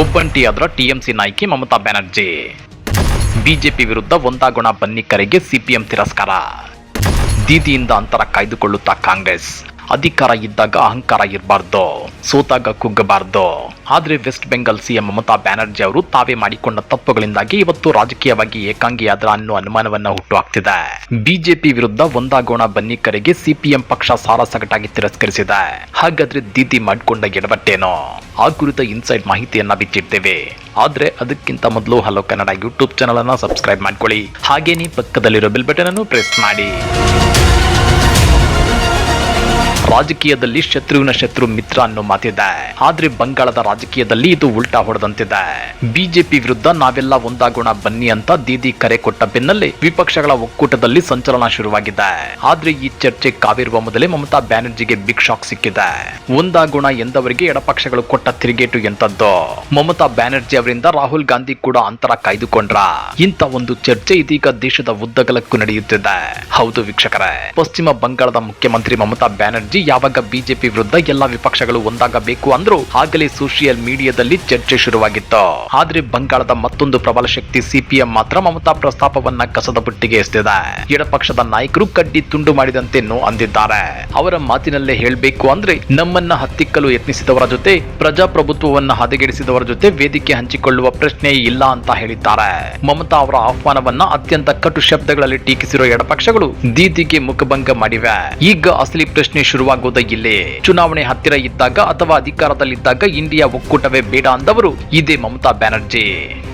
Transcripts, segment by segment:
ಒಬ್ಬಂಟಿಯಾದ್ರ TMC ನಾಯಕಿ Mamata Banerjee. BJP ವಿರುದ್ಧ ಒಂದಾಗೋಣ ಬನ್ನಿ ಕರೆಗೆ ಸಿಪಿಎಂ ತಿರಸ್ಕಾರ. ದೀದಿಯಿಂದ ಅಂತರ ಕಾಯ್ದುಕೊಳ್ಳುತ್ತಾ ಕಾಂಗ್ರೆಸ್. ಅಧಿಕಾರ ಇದ್ದಾಗ ಅಹಂಕಾರ ಇರಬಾರ್ದು, ಸೋತಾಗ ಕುಗ್ಗಬಾರ್ದು. ಆದ್ರೆ ವೆಸ್ಟ್ ಬೆಂಗಾಲ್ ಸಿಎಂ ಮಮತಾ ಬ್ಯಾನರ್ಜಿ ಅವರು ತಾವೇ ಮಾಡಿಕೊಂಡ ತಪ್ಪುಗಳಿಂದಾಗಿ ಇವತ್ತು ರಾಜಕೀಯವಾಗಿ ಏಕಾಂಗಿಯಾದ್ರ ಅನ್ನೋ ಅನುಮಾನವನ್ನ ಹುಟ್ಟುಹಾಕ್ತಿದೆ. ಬಿಜೆಪಿ ವಿರುದ್ಧ ಒಂದಾಗೋಣ ಬನ್ನಿ ಕರೆಗೆ ಸಿಪಿಎಂ ಪಕ್ಷ ಸಾರಾಸಗಟಾಗಿ ತಿರಸ್ಕರಿಸಿದೆ. ಹಾಗಾದ್ರೆ ದೀದಿ ಮಾಡಿಕೊಂಡ ಎಡವಟ್ಟೇನೋ? ಆ ಕುರಿತ ಇನ್ಸೈಡ್ ಮಾಹಿತಿಯನ್ನ ಬಿಚ್ಚಿಡ್ತೇವೆ. ಆದ್ರೆ ಅದಕ್ಕಿಂತ ಮೊದಲು ಹಲೋ ಕನ್ನಡ ಯೂಟ್ಯೂಬ್ ಚಾನಲ್ ಅನ್ನ ಸಬ್ಸ್ಕ್ರೈಬ್ ಮಾಡ್ಕೊಳ್ಳಿ. ಹಾಗೇನೇ ಪಕ್ಕದಲ್ಲಿರೋ ಬೆಲ್ ಬಟನ್ ಅನ್ನು ಪ್ರೆಸ್ ಮಾಡಿ. ರಾಜಕೀಯದಲ್ಲಿ ಶತ್ರುವಿನ ಶತ್ರು ಮಿತ್ರ ಅನ್ನೋ ಮಾತಿದೆ. ಆದ್ರೆ ಬಂಗಾಳದ ರಾಜಕೀಯದಲ್ಲಿ ಇದು ಉಲ್ಟಾ ಹೊಡೆದಂತಿದೆ. ಬಿಜೆಪಿ ವಿರುದ್ಧ ನಾವೆಲ್ಲ ಒಂದಾಗೋಣ ಬನ್ನಿ ಅಂತ ದೀದಿ ಕರೆ ಕೊಟ್ಟ ಬೆನ್ನಲ್ಲೇ ವಿಪಕ್ಷಗಳ ಒಕ್ಕೂಟದಲ್ಲಿ ಸಂಚಲನ ಶುರುವಾಗಿದೆ. ಆದ್ರೆ ಈ ಚರ್ಚೆ ಕಾವಿರುವ ಮೊದಲೇ ಮಮತಾ ಬ್ಯಾನರ್ಜಿಗೆ ಬಿಗ್ ಶಾಕ್ ಸಿಕ್ಕಿದೆ. ಒಂದಾಗೋಣ ಎಂದವರಿಗೆ ಎಡಪಕ್ಷಗಳು ಕೊಟ್ಟ ತಿರುಗೇಟು ಎಂತದ್ದು. ಮಮತಾ ಬ್ಯಾನರ್ಜಿ ಅವರಿಂದ ರಾಹುಲ್ ಗಾಂಧಿ ಕೂಡ ಅಂತರ ಕಾಯ್ದುಕೊಂಡ್ರ. ಇಂಥ ಒಂದು ಚರ್ಚೆ ಇದೀಗ ದೇಶದ ಉದ್ದಗಲಕ್ಕೂ ನಡೆಯುತ್ತಿದೆ. ಹೌದು ವೀಕ್ಷಕರೇ, ಪಶ್ಚಿಮ ಬಂಗಾಳದ ಮುಖ್ಯಮಂತ್ರಿ ಮಮತಾ ಬ್ಯಾನರ್ಜಿ ಯಾವಾಗ ಬಿಜೆಪಿ ವಿರುದ್ಧ ಎಲ್ಲಾ ವಿಪಕ್ಷಗಳು ಒಂದಾಗಬೇಕು ಅಂದ್ರು ಆಗಲೇ ಸೋಷಿಯಲ್ ಮೀಡಿಯಾದಲ್ಲಿ ಚರ್ಚೆ ಶುರುವಾಗಿತ್ತು. ಆದ್ರೆ ಬಂಗಾಳದ ಮತ್ತೊಂದು ಪ್ರಬಲ ಶಕ್ತಿ ಸಿಪಿಎಂ ಮಾತ್ರ ಮಮತಾ ಪ್ರಸ್ತಾಪವನ್ನ ಕಸದ ಬುಟ್ಟಿಗೆ ಎಸೆದಿದೆ. ಎಡಪಕ್ಷದ ನಾಯಕರು ಕಡ್ಡಿ ತುಂಡು ಮಾಡಿದಂತೆ ನೋ ಅಂದಿದ್ದಾರೆ. ಅವರ ಮಾತಿನಲ್ಲೇ ಹೇಳಬೇಕು ಅಂದ್ರೆ ನಮ್ಮನ್ನ ಹತ್ತಿಕ್ಕಲು ಯತ್ನಿಸಿದವರ ಜೊತೆ, ಪ್ರಜಾಪ್ರಭುತ್ವವನ್ನ ಹದಗೆಡಿಸಿದವರ ಜೊತೆ ವೇದಿಕೆ ಹಂಚಿಕೊಳ್ಳುವ ಪ್ರಶ್ನೆ ಇಲ್ಲ ಅಂತ ಹೇಳಿದ್ದಾರೆ. ಮಮತಾ ಅವರ ಆಹ್ವಾನವನ್ನ ಅತ್ಯಂತ ಕಟು ಶಬ್ದಗಳಲ್ಲಿ ಟೀಕಿಸಿರುವ ಎಡಪಕ್ಷಗಳು ದೀದಿಗೆ ಮುಖಭಂಗ ಮಾಡಿವೆ. ಈಗ ಅಸಲಿ ಪ್ರಶ್ನೆ ಶುರುವಾಗುವುದೇ ಇಲ್ಲಿ. ಚುನಾವಣೆ ಹತ್ತಿರ ಇದ್ದಾಗ ಅಥವಾ ಅಧಿಕಾರದಲ್ಲಿದ್ದಾಗ ಇಂಡಿಯಾ ಒಕ್ಕೂಟವೇ ಬೇಡ ಅಂದವರು ಇದೇ ಮಮತಾ ಬ್ಯಾನರ್ಜಿ.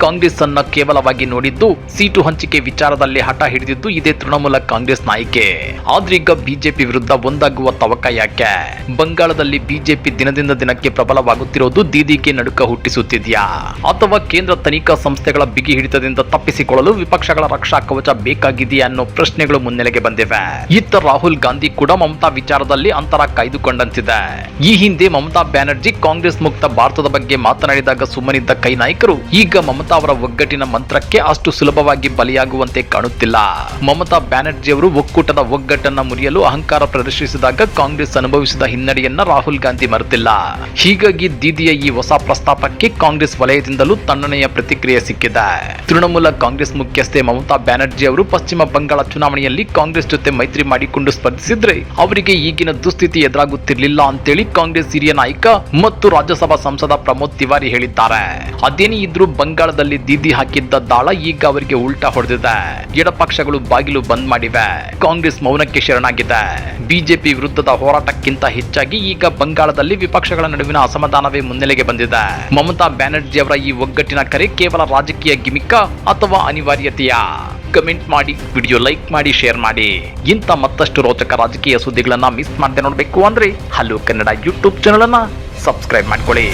ಕಾಂಗ್ರೆಸ್ ಅನ್ನ ಕೇವಲವಾಗಿ ನೋಡಿದ್ದು, ಸೀಟು ಹಂಚಿಕೆ ವಿಚಾರದಲ್ಲಿ ಹಠ ಹಿಡಿದಿದ್ದು ಇದೇ ತೃಣಮೂಲ ಕಾಂಗ್ರೆಸ್ ನಾಯಕಿ. ಆದ್ರೀಗ ಬಿಜೆಪಿ ವಿರುದ್ಧ ಒಂದಾಗುವ ತವಕ ಯಾಕೆ? ಬಂಗಾಳದಲ್ಲಿ ಬಿಜೆಪಿ ದಿನದಿಂದ ದಿನಕ್ಕೆ ಪ್ರಬಲವಾಗುತ್ತಿರುವುದು ದೀದಿಗೆ ನಡುಕ ಹುಟ್ಟಿಸುತ್ತಿದೆಯಾ? ಅಥವಾ ಕೇಂದ್ರ ತನಿಖಾ ಸಂಸ್ಥೆಗಳ ಬಿಗಿ ಹಿಡಿತದಿಂದ ತಪ್ಪಿಸಿಕೊಳ್ಳಲು ವಿಪಕ್ಷಗಳ ರಕ್ಷಾ ಕವಚ ಬೇಕಾಗಿದೆಯಾ ಅನ್ನೋ ಪ್ರಶ್ನೆಗಳು ಮುನ್ನೆಲೆಗೆ ಬಂದಿವೆ. ಇತ್ತ ರಾಹುಲ್ ಗಾಂಧಿ ಕೂಡ ಮಮತಾ ವಿಚಾರದಲ್ಲಿ ಅಂತರ ಕಾಯ್ದುಕೊಂಡಂತಿದೆ. ಈ ಹಿಂದೆ ಮಮತಾ ಬ್ಯಾನರ್ಜಿ ಕಾಂಗ್ರೆಸ್ ಮುಕ್ತ ಭಾರತದ ಬಗ್ಗೆ ಮಾತನಾಡಿದಾಗ ಸುಮ್ಮನಿದ್ದ ಕೈ ನಾಯಕರು ಈಗ ಮಮತಾ ಅವರ ಒಗ್ಗಟ್ಟಿನ ಮಂತ್ರಕ್ಕೆ ಅಷ್ಟು ಸುಲಭವಾಗಿ ಬಲಿಯಾಗುವಂತೆ ಕಾಣುತ್ತಿಲ್ಲ. ಮಮತಾ ಬ್ಯಾನರ್ಜಿ ಅವರು ಒಕ್ಕೂಟದ ಒಗ್ಗಟ್ಟನ್ನ ಮುರಿಯಲು ಅಹಂಕಾರ ಪ್ರದರ್ಶಿಸಿದಾಗ ಕಾಂಗ್ರೆಸ್ ಅನುಭವಿಸಿದ ಹಿನ್ನಡೆಯನ್ನ ರಾಹುಲ್ ಗಾಂಧಿ ಮರೆತಿಲ್ಲ. ಹೀಗಾಗಿ ದೀದಿಯ ಈ ಹೊಸ ಪ್ರಸ್ತಾಪಕ್ಕೆ ಕಾಂಗ್ರೆಸ್ ವಲಯದಿಂದಲೂ ತಣ್ಣನೆಯ ಪ್ರತಿಕ್ರಿಯೆ ಸಿಕ್ಕಿದೆ. ತೃಣಮೂಲ ಕಾಂಗ್ರೆಸ್ ಮುಖ್ಯಸ್ಥೆ ಮಮತಾ ಬ್ಯಾನರ್ಜಿ ಅವರು ಪಶ್ಚಿಮ ಬಂಗಾಳ ಚುನಾವಣೆಯಲ್ಲಿ ಕಾಂಗ್ರೆಸ್ ಜೊತೆ ಮೈತ್ರಿ ಮಾಡಿಕೊಂಡು ಸ್ಪರ್ಧಿಸಿದ್ರೆ ಅವರಿಗೆ ಈಗಿನ ದುಸ್ಥಿತಿ ಎದುರಾಗುತ್ತಿರಲಿಲ್ಲ ಅಂತೇಳಿ ಕಾಂಗ್ರೆಸ್ ಹಿರಿಯ ನಾಯಕ ಮತ್ತು ರಾಜ್ಯಸಭಾ ಸಂಸದ ಪ್ರಮೋದ್ ತಿವಾರಿ ಹೇಳಿದ್ದಾರೆ. ಅದೇನೇ ಇದ್ರೂ ಬಂಗಾಳದಲ್ಲಿ ದೀದಿ ಹಾಕಿದ್ದ ದಾಳ ಈಗ ಅವರಿಗೆ ಉಲ್ಟಾ ಹೊಡೆದಿದೆ. ಎಡಪಕ್ಷಗಳು ಬಾಗಿಲು ಬಂದ್ ಮಾಡಿವೆ. ಕಾಂಗ್ರೆಸ್ ಮೌನಕ್ಕೆ ಶರಣಾಗಿದೆ. ಬಿಜೆಪಿ ವಿರುದ್ಧದ ಹೋರಾಟಕ್ಕಿಂತ ಹೆಚ್ಚಾಗಿ ಈಗ ಬಂಗಾಳದಲ್ಲಿ ವಿಪಕ್ಷಗಳ ನಡುವಿನ ಅಸಮಾಧಾನವೇ ಮುನ್ನೆಲೆಗೆ ಬಂದಿದೆ. ಮಮತಾ ಬ್ಯಾನರ್ಜಿ ಅವರ ಈ ಒಗ್ಗಟ್ಟಿನ ಕರೆ ಕೇವಲ ರಾಜಕೀಯ ಗಿಮಿಕ್ಕ ಅಥವಾ ಅನಿವಾರ್ಯತೆಯಾ? ಕಮೆಂಟ್ ಮಾಡಿ, ವಿಡಿಯೋ ಲೈಕ್ ಮಾಡಿ, ಶೇರ್ ಮಾಡಿ. ಇಂಥ ಮತ್ತಷ್ಟು ರೋಚಕ ರಾಜಕೀಯ ಸುದ್ದಿಗಳನ್ನ ಮಿಸ್ ಮಾಡದೆ ನೋಡಬೇಕು ಅಂದ್ರೆ ಹಲೋ ಕನ್ನಡ ಯೂಟ್ಯೂಬ್ ಚಾನಲ್ ಅನ್ನ ಸಬ್ಸ್ಕ್ರೈಬ್ ಮಾಡ್ಕೊಳ್ಳಿ.